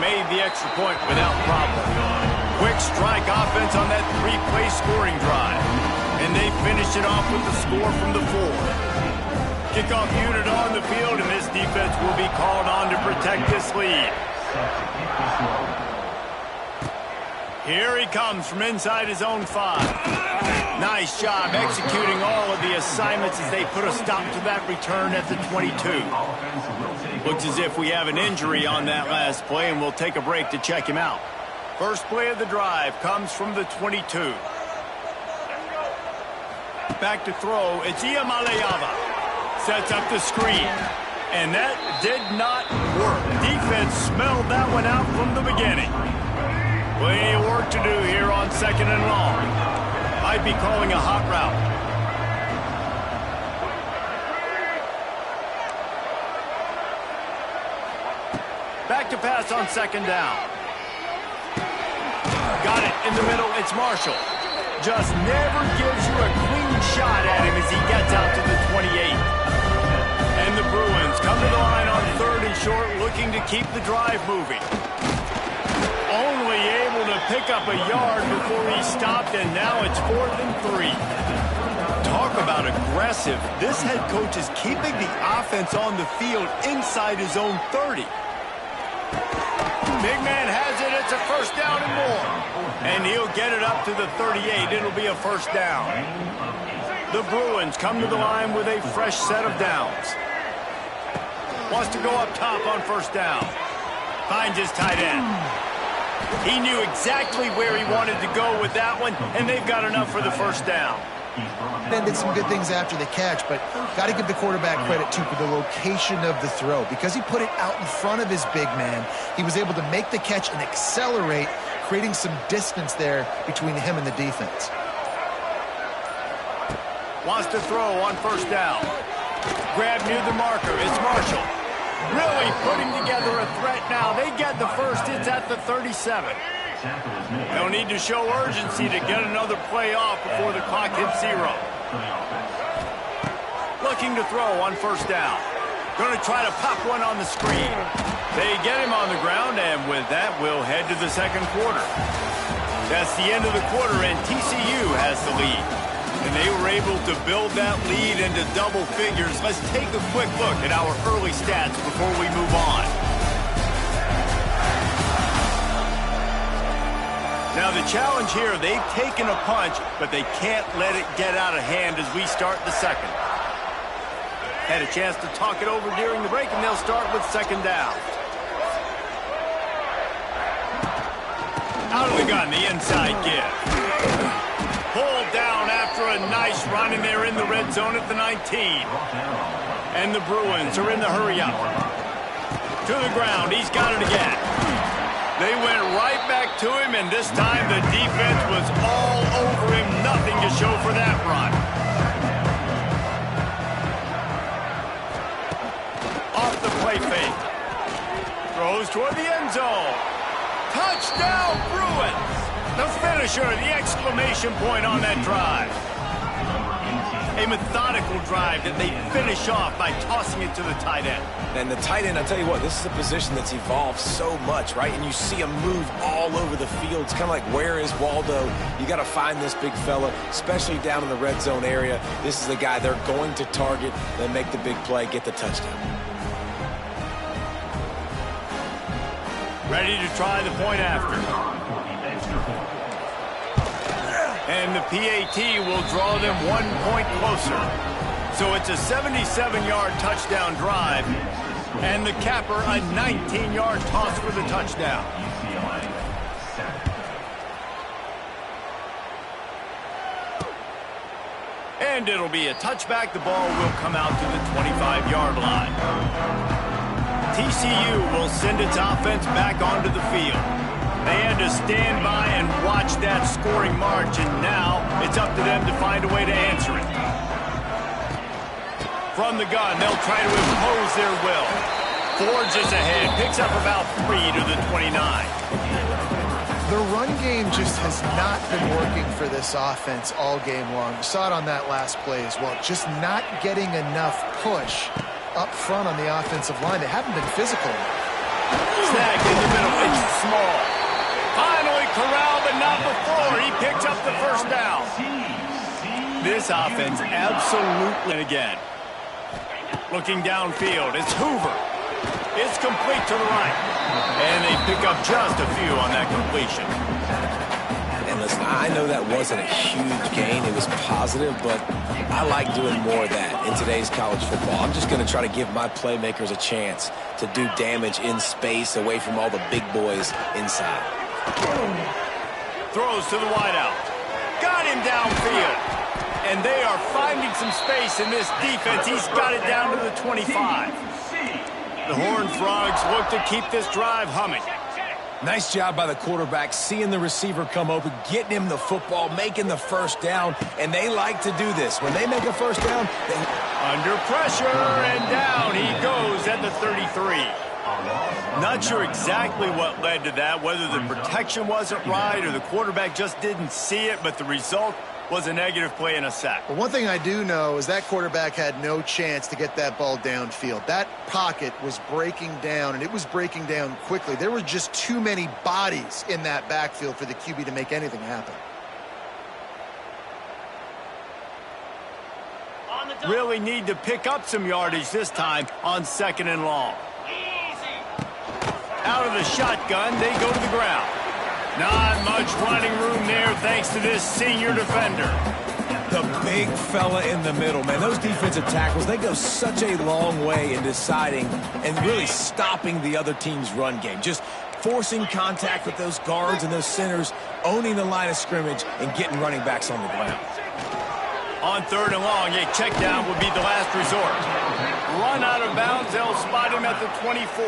made the extra point without problem. Quick strike offense on that three-play scoring drive. And they finish it off with the score from the 4. Kickoff unit on the field, and this defense will be called on to protect this lead. Here he comes from inside his own 5. Nice job executing all of the assignments as they put a stop to that return at the 22. Looks as if we have an injury on that last play, and we'll take a break to check him out. First play of the drive comes from the 22. Back to throw, it's Iamaleava. Sets up the screen. And that did not work. Defense smelled that one out from the beginning. Plenty of work to do here on 2nd and long. Might be calling a hot route. Back to pass on 2nd down. Got it in the middle, it's Marshall. Just never gives you a clean shot at him as he gets out to the 28. And the Bruins come to the line on 3rd and short, looking to keep the drive moving. Only able to pick up a yard before he stopped, and now it's 4th and 3. Talk about aggressive. This head coach is keeping the offense on the field inside his own 30. Big man has it. It's a first down and more. And he'll get it up to the 38. It'll be a first down. The Bruins come to the line with a fresh set of downs. Wants to go up top on first down. Finds his tight end. He knew exactly where he wanted to go with that one, and they've got enough for the first down. Ben did some good things after the catch, but got to give the quarterback credit, too, for the location of the throw. Because he put it out in front of his big man, he was able to make the catch and accelerate, creating some distance there between him and the defense. Wants to throw on first down. Grab near the marker. It's Marshall. Really putting together a threat now. They get the first. It's at the 37. They'll need to show urgency to get another play off before the clock hits 0. Looking to throw on first down. Going to try to pop one on the screen. They get him on the ground, and with that, we'll head to the 2nd quarter. That's the end of the quarter, and TCU has the lead. And they were able to build that lead into double figures. Let's take a quick look at our early stats before we move on. Now the challenge here, they've taken a punch, but they can't let it get out of hand as we start the 2nd. Had a chance to talk it over during the break, and they'll start with 2nd down. Out of the gun, the inside give. Pulled down after a nice run, and they're in the red zone at the 19. And the Bruins are in the hurry-up. To the ground, he's got it again. They went right back to him, and this time the defense was all over him. Nothing to show for that run. Off the play fake. Throws toward the end zone. Touchdown, Bruins! The finisher, the exclamation point on that drive. A methodical drive that they finish off by tossing it to the tight end. And the tight end, I'll tell you what, this is a position that's evolved so much, right? And you see him move all over the field. It's kind of like, where is Waldo? You got to find this big fella, especially down in the red zone area. This is the guy they're going to target, then make the big play, get the touchdown. Ready to try the point after. And the PAT will draw them 1 point closer. So it's a 77-yard touchdown drive, and the capper a 19-yard toss for the touchdown. And it'll be a touchback. The ball will come out to the 25-yard line. TCU will send its offense back onto the field. They had to stand by and watch that scoring march, and now it's up to them to find a way to answer it. From the gun, they'll try to impose their will. Forges ahead, picks up about 3 to the 29. The run game just has not been working for this offense all game long. You saw it on that last play as well. Just not getting enough push up front on the offensive line. They haven't been physical enough. Snagged in the middle. It's small. Finally corralled, but not before. He picks up the first down. This offense absolutely. And again. Looking downfield. It's Hoover. It's complete to the right. And they pick up just a few on that completion. And listen, I know that wasn't a huge gain. It was positive, but I like doing more of that in today's college football. I'm just going to try to give my playmakers a chance to do damage in space away from all the big boys inside. Throws to the wideout. Got him downfield. And they are finding some space in this defense. He's got it down to the 25. The Horned Frogs look to keep this drive humming. Nice job by the quarterback, seeing the receiver come open, getting him the football, making the first down, and they like to do this. When they make a first down, they... Under pressure, and down he goes at the 33. Not sure exactly what led to that, whether the protection wasn't right or the quarterback just didn't see it, but the result was a negative play and a sack. But one thing I do know is that quarterback had no chance to get that ball downfield. That pocket was breaking down, and it was breaking down quickly. There were just too many bodies in that backfield for the QB to make anything happen. Really need to pick up some yardage this time on 2nd and long. Out of the shotgun, they go to the ground. Not much running room there thanks to this senior defender. The big fella in the middle, man. Those defensive tackles, they go such a long way in deciding and really stopping the other team's run game. Just forcing contact with those guards and those centers, owning the line of scrimmage, and getting running backs on the ground. On 3rd and long, a check down would be the last resort. Run out of bounds, they'll spot him at the 24.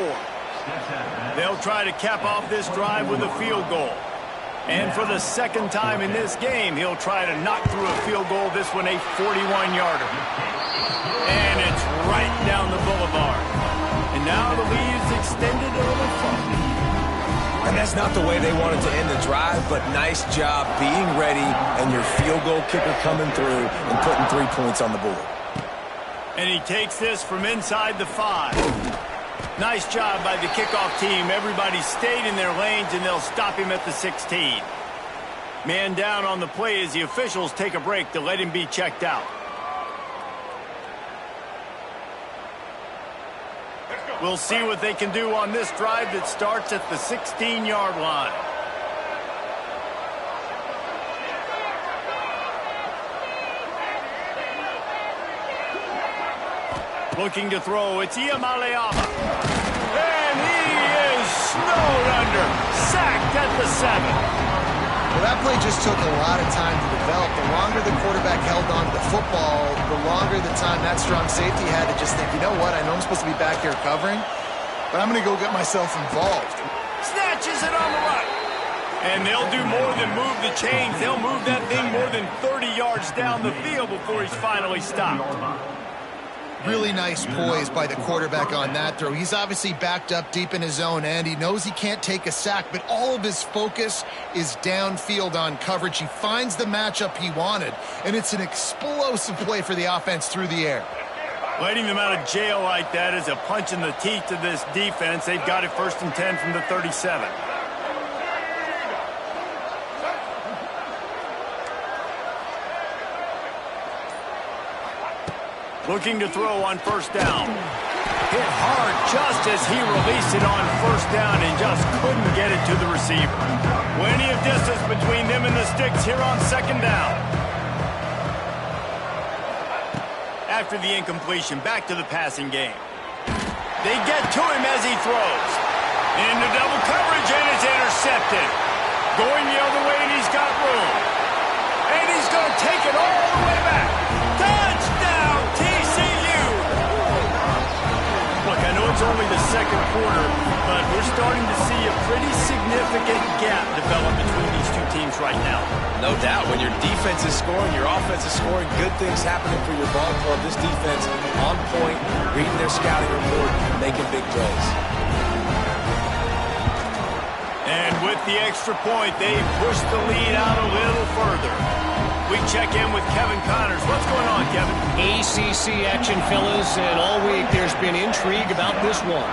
They'll try to cap off this drive with a field goal. And for the second time in this game, he'll try to knock through a field goal, this one a 41-yarder. And it's right down the boulevard. And now the lead is extended a little further. And that's not the way they wanted to end the drive, but nice job being ready and your field goal kicker coming through and putting 3 points on the board. And he takes this from inside the 5. Nice job by the kickoff team. Everybody stayed in their lanes, and they'll stop him at the 16. Man down on the play as the officials take a break to let him be checked out. We'll see what they can do on this drive that starts at the 16-yard line. Looking to throw, it's Iamaleava. And he is snowed under, sacked at the 7. Well, that play just took a lot of time to develop. The longer the quarterback held on to the football, the longer the time that strong safety had to just think, you know what, I know I'm supposed to be back here covering, but I'm going to go get myself involved. Snatches it on the right. And they'll do more than move the chains. They'll move that thing more than 30 yards down the field before he's finally stopped. Really nice poise by the quarterback on that throw. He's obviously backed up deep in his own end. He knows he can't take a sack, but all of his focus is downfield on coverage. He finds the matchup he wanted, and it's an explosive play for the offense through the air. Letting them out of jail like that is a punch in the teeth to this defense. They've got it 1st and 10 from the 37. Looking to throw on 1st down. Hit hard just as he released it on 1st down and just couldn't get it to the receiver. Plenty of distance between them and the sticks here on 2nd down. After the incompletion, back to the passing game. They get to him as he throws. Into double coverage, and it's intercepted. Going the other way, and he's got room. And he's going to take it all the way back. Touchdown, TCU! Look, I know it's only the 2nd quarter, but we're starting to see a pretty significant gap develop between these two teams right now. No doubt. When your defense is scoring, your offense is scoring, good things happening for your ball club. This defense on point, reading their scouting report, making big plays. And with the extra point, they push the lead out a little further. We check in with Kevin Connors. What's going on, Kevin? ACC action, fellas, and all week there's been intrigue about this one.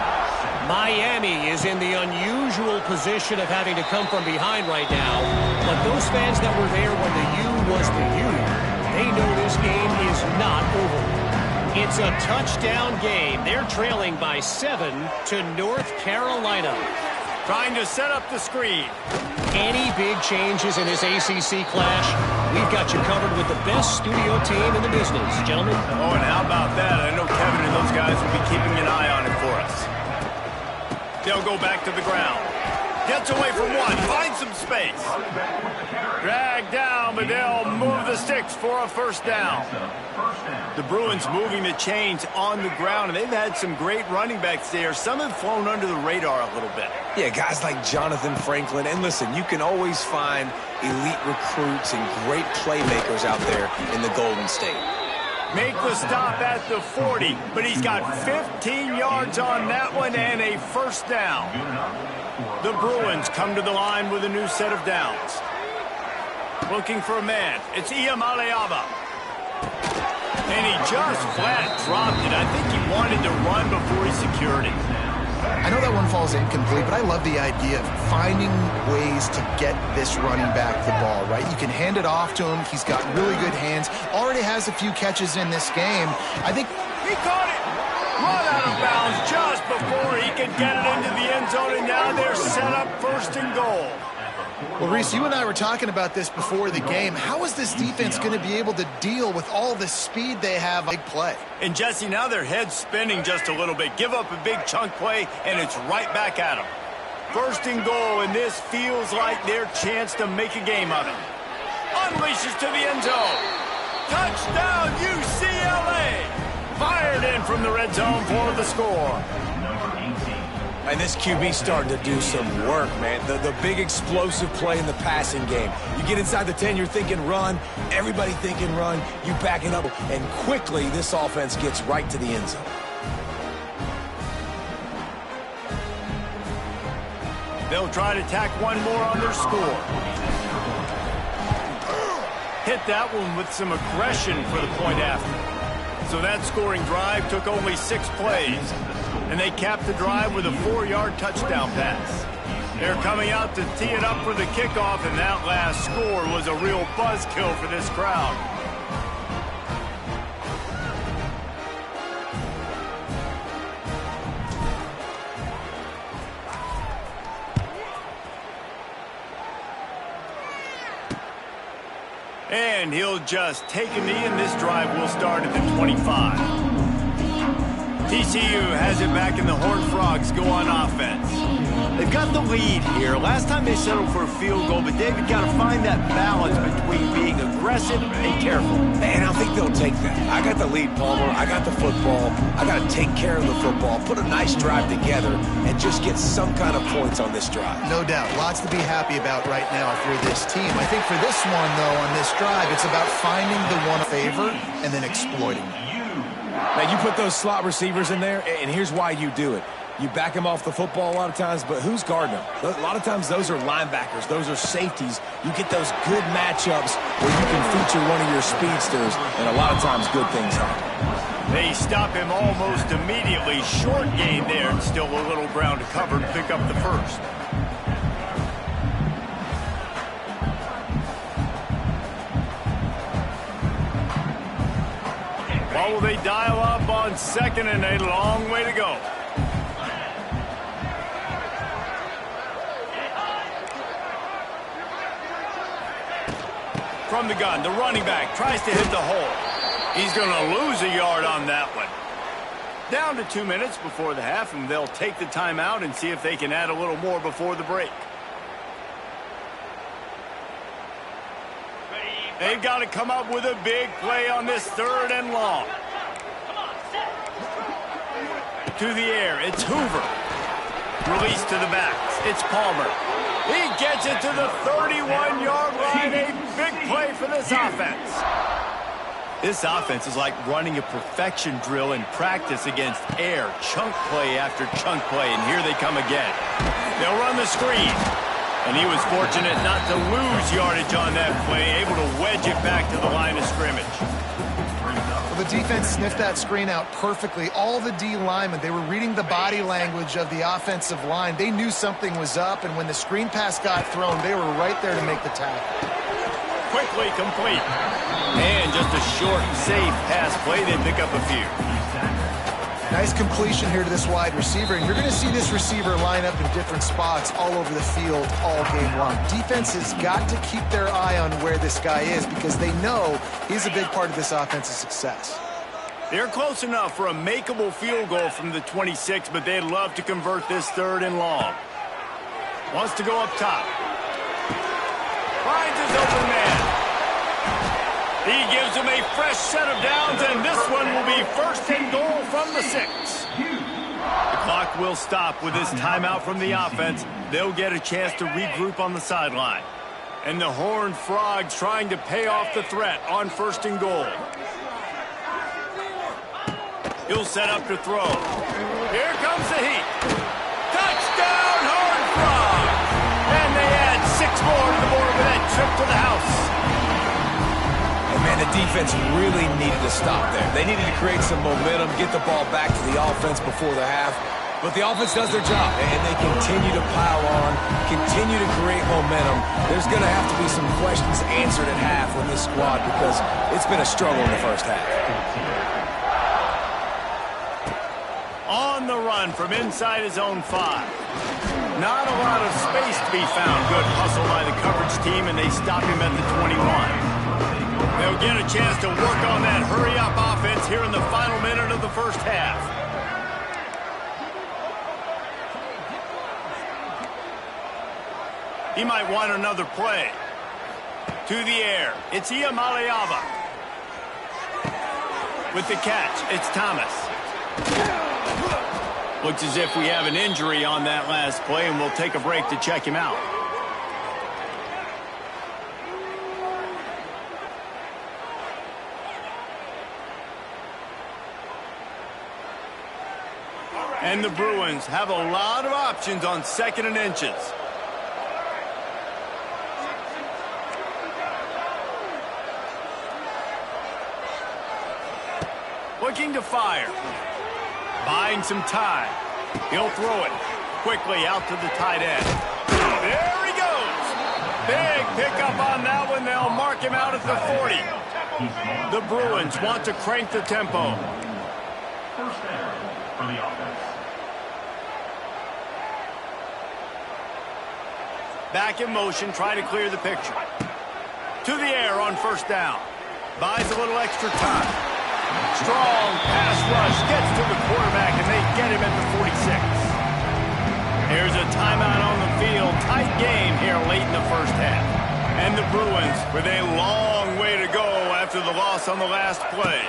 Miami is in the unusual position of having to come from behind right now. But those fans that were there when the U was the U, they know this game is not over. It's a touchdown game. They're trailing by 7 to North Carolina. Trying to set up the screen. Any big changes in this ACC clash, we've got you covered with the best studio team in the business, gentlemen. Oh, and how about that? I know Kevin and those guys will be keeping an eye on it for us. They'll go back to the ground. Gets away from one. Finds some space. Dragged down, but they'll move the sticks for a first down. The Bruins moving the chains on the ground, and they've had some great running backs there. Some have flown under the radar a little bit. Yeah, guys like Jonathan Franklin. And listen, you can always find elite recruits and great playmakers out there in the Golden State. Make the stop at the 40, but he's got 15 yards on that one and a first down. The Bruins come to the line with a new set of downs. Looking for a man. It's Iamaleava. And he just flat dropped it. I think he wanted to run before he secured it. I know that one falls incomplete, but I love the idea of finding ways to get this running back the ball, right? You can hand it off to him. He's got really good hands. Already has a few catches in this game. I think he caught it. Run out of bounds just before he could get it into the end zone, and now they're set up first and goal. Well, Reese, you and I were talking about this before the game. How is this defense going to be able to deal with all the speed they have? Big play. And, Jesse, now their head's spinning just a little bit. Give up a big chunk play, and it's right back at them. First and goal, and this feels like their chance to make a game of it. Unleashes to the end zone. Touchdown, UCLA! Fired in from the red zone for the score. And this QB's starting to do some work, man. The big explosive play in the passing game. You get inside the 10, you're thinking run. Everybody thinking run. You back it up. And quickly, this offense gets right to the end zone. They'll try to tack one more on their score. Hit that one with some aggression for the point after. So that scoring drive took only 6 plays. And they capped the drive with a 4-yard touchdown pass. They're coming out to tee it up for the kickoff, and that last score was a real buzzkill for this crowd. And he'll just take a knee, and this drive will start at the 25. TCU has it back, and the Horned Frogs go on offense. They've got the lead here. Last time they settled for a field goal, but David got to find that balance between being aggressive and careful. And I think they'll take that. I got the lead, Palmer. I got the football. I got to take care of the football, put a nice drive together, and just get some kind of points on this drive. No doubt. Lots to be happy about right now for this team. I think for this one, though, on this drive, it's about finding the one favor and then exploiting it. Now, you put those slot receivers in there, and here's why you do it. You back them off the football a lot of times, but who's guarding them? A lot of times those are linebackers. Those are safeties. You get those good matchups where you can feature one of your speedsters, and a lot of times good things happen. They stop him almost immediately. Short gain there, and still a little ground to cover to pick up the first. What will they dial up on second, and a long way to go? From the gun, the running back tries to hit the hole. He's going to lose a yard on that one. Down to 2 minutes before the half, and they'll take the timeout and see if they can add a little more before the break. They've got to come up with a big play on this 3rd and long. To the air, it's Hoover. Release to the backs, it's Palmer. He gets it to the 31-yard line. A big play for this offense. This offense is like running a perfection drill in practice against air. Chunk play after chunk play, and here they come again. They'll run the screen. And he was fortunate not to lose yardage on that play, able to wedge it back to the line of scrimmage. Well, the defense sniffed that screen out perfectly. All the D linemen, they were reading the body language of the offensive line. They knew something was up, and when the screen pass got thrown, they were right there to make the tackle. Quickly complete. And just a short, safe pass play. They pick up a few. Nice completion here to this wide receiver, and you're going to see this receiver line up in different spots all over the field all game long. Defense has got to keep their eye on where this guy is because they know he's a big part of this offense's success. They're close enough for a makeable field goal from the 26, but they'd love to convert this 3rd and long. Wants to go up top. Finds his open man. He gives him a fresh set of downs, and this one will be 1st and goal from the 6. The clock will stop with this timeout from the offense. They'll get a chance to regroup on the sideline. And the Horned Frogs trying to pay off the threat on 1st and goal. He'll set up to throw. Here comes the heat. Touchdown, Horned Frogs! And they add 6 more to the board with that trip to the house. Man, the defense really needed to stop there. They needed to create some momentum, get the ball back to the offense before the half. But the offense does their job, and they continue to pile on, continue to create momentum. There's going to have to be some questions answered at half with this squad because it's been a struggle in the first half. On the run from inside his own 5. Not a lot of space to be found. Good hustle by the coverage team, and they stop him at the 21. They'll get a chance to work on that hurry-up offense here in the final minute of the first half. He might want another play. To the air, it's Iamaleava. With the catch, it's Thomas. Looks as if we have an injury on that last play, and we'll take a break to check him out. And the Bruins have a lot of options on 2nd and inches. Looking to fire. Buying some time. He'll throw it quickly out to the tight end. There he goes. Big pickup on that one. They'll mark him out at the 40. The Bruins want to crank the tempo. 1st down for the offense. Back in motion, try to clear the picture. To the air on 1st down. Buys a little extra time. Strong pass rush, gets to the quarterback, and they get him at the 46. Here's a timeout on the field. Tight game here late in the first half. And the Bruins with a long way to go after the loss on the last play.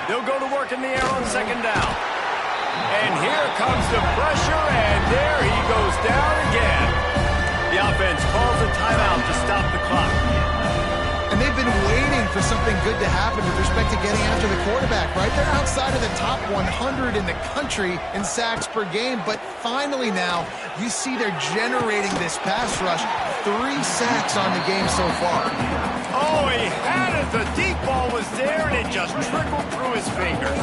They'll go to work in the air on 2nd down. And here comes the pressure, and there he goes down again. The offense calls a timeout to stop the clock. And they've been waiting for something good to happen with respect to getting after the quarterback, right? They're outside of the top 100 in the country in sacks per game, but finally now you see they're generating this pass rush. 3 sacks on the game so far. Oh, he had it. The deep ball was there, and it just trickled through his fingers.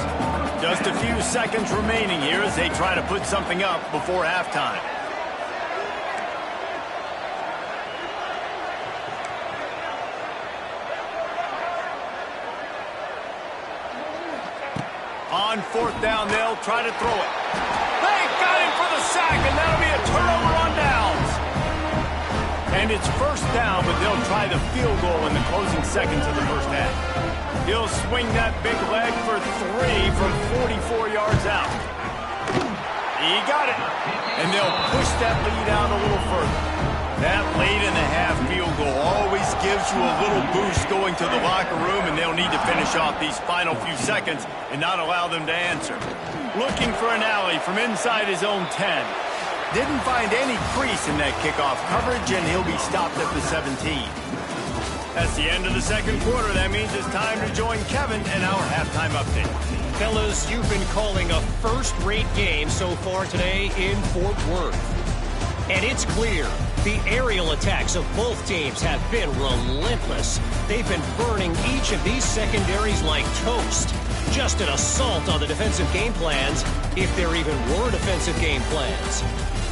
Just a few seconds remaining here as they try to put something up before halftime. On 4th down, they'll try to throw it. They got him for the sack, and that'll be a turnover on downs. And it's 1st down, but they'll try the field goal in the closing seconds of the first half. He'll swing that big leg for 3 from 44 yards out. He got it. And they'll push that lead out a little further. That late in the half field goal always gives you a little boost going to the locker room, and they'll need to finish off these final few seconds and not allow them to answer. Looking for an alley from inside his own 10. Didn't find any crease in that kickoff coverage, and he'll be stopped at the 17. That's the end of the 2nd quarter. That means it's time to join Kevin and our halftime update. Fellas, you've been calling a first-rate game so far today in Fort Worth. And it's clear the aerial attacks of both teams have been relentless. They've been burning each of these secondaries like toast. Just an assault on the defensive game plans, if there even were defensive game plans.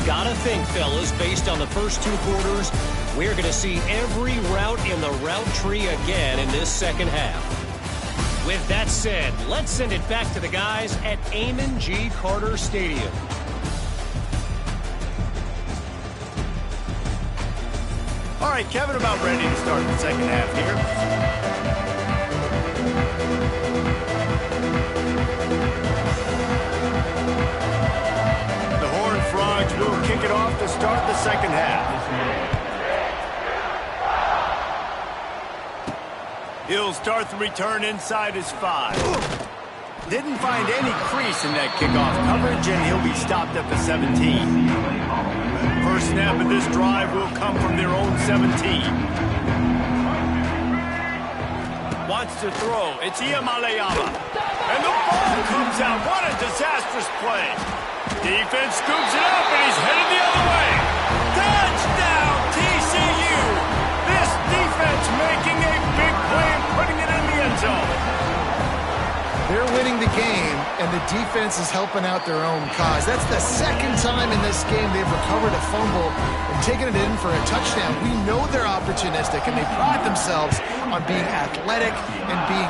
Gotta think, fellas, based on the first 2 quarters, we're going to see every route in the route tree again in this second half. With that said, let's send it back to the guys at Amon G. Carter Stadium. All right, Kevin, about ready to start the second half here. The Horned Frogs will kick it off to start the second half. He'll start the return inside his 5. Didn't find any crease in that kickoff coverage, and he'll be stopped at the 17. First snap of this drive will come from their own 17. Wants to throw. It's Iamaleava. And the ball comes out. What a disastrous play. Defense scoops it up, and he's headed the other way. Touchdown, TCU. This defense making a big play and putting it in the end zone. They're winning the game, and the defense is helping out their own cause. That's the second time in this game they've recovered a fumble and taken it in for a touchdown. We know they're opportunistic, and they pride themselves on being athletic and being